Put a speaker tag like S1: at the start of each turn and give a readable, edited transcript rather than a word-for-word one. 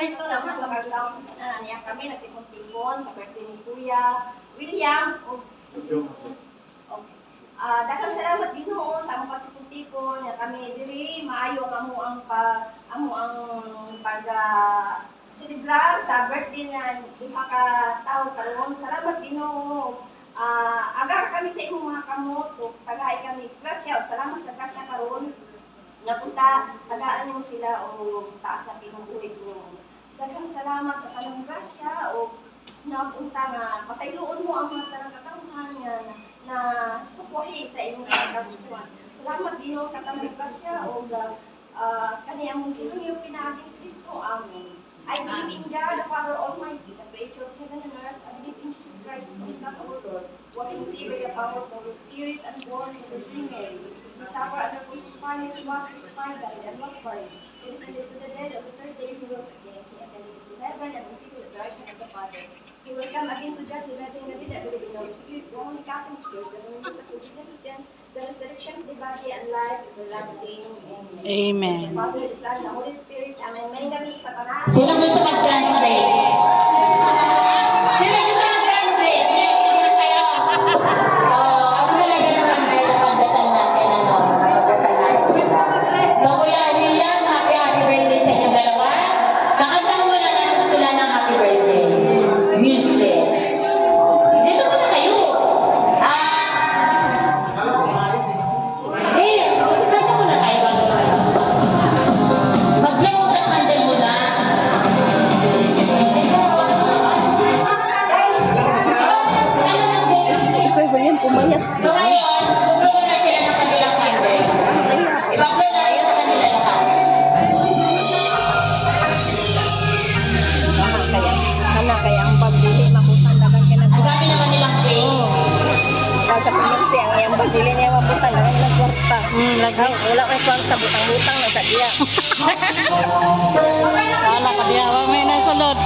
S1: Ito naman magagawa sa tanan niya kami nagtipon-tipon sa birthday ni Kuya William. Okay. Daghang salamat Ginoo sa among pagtipon-tipon nga kami diri maayo amo ang celebrar sa birthday nga duha ka tawo karon. Salamat Ginoo. Agar kami sa imong mga kamot ug tagahay kami grasya ug salamat sa grasya karon. Napunta, tagaan mo sila o taas na pinubuhay mo. Daghang salamat sa kanang grasya o napunta nga pasayloon mo ang mga tanang katawhan na sukwahi sa imong kagabuhan. Salamat Ginoo sa kanang grasya o kaniyang mong Ginoo pinaaging Kristo. Amen. I believe in God, the Father Almighty, the creator of heaven and earth. I believe in Jesus Christ, his only Son, our Lord, was conceived by the power of the Holy Spirit and born of the Virgin Mary. He suffered under Pontius Pilate, was crucified, died, and was buried. He descended to the dead. On the third day, he rose again. He ascended into heaven and was seated at the right hand of the Father. He will come again to judge the living and the dead. I believe in the Holy Spirit, the only Catholic Church, the forgiveness of sins, the resurrection of the body, and life everlasting.
S2: Amen.
S1: The Father, the Son, the Holy Spirit. Amen. May gabi sa tanan.
S3: Sino gusto mag-translate? Sino gusto mag-translate? Pinag-ibig kayo. Ang halaga naman tayo sa pagdasal natin, ano? Pagdasal natin. So, Kuya William, happy birthday sa inyong dalawa. Kakantahan mo na natin sila ng happy birthday. Music. Dito ko na kayo. Kanta mo na tayo. Mag-blow ka candle mo na.
S1: Kuya William, umayat.
S3: So ngayon, bublow na sila ng kanilang candle. Ibablow na yun sa kanila lahat.
S1: Kaya ang pagbili, makutan dagan ka na.
S3: Ang dami naman nilang cake.
S1: Sa pinagsi, ang iyang pagbili niya, mabutan dagan ka ng kwarta.
S2: Lagi.
S1: Wala kay kwarta, butang-butang na sa diya.
S2: Wala ka diya. May nasulod.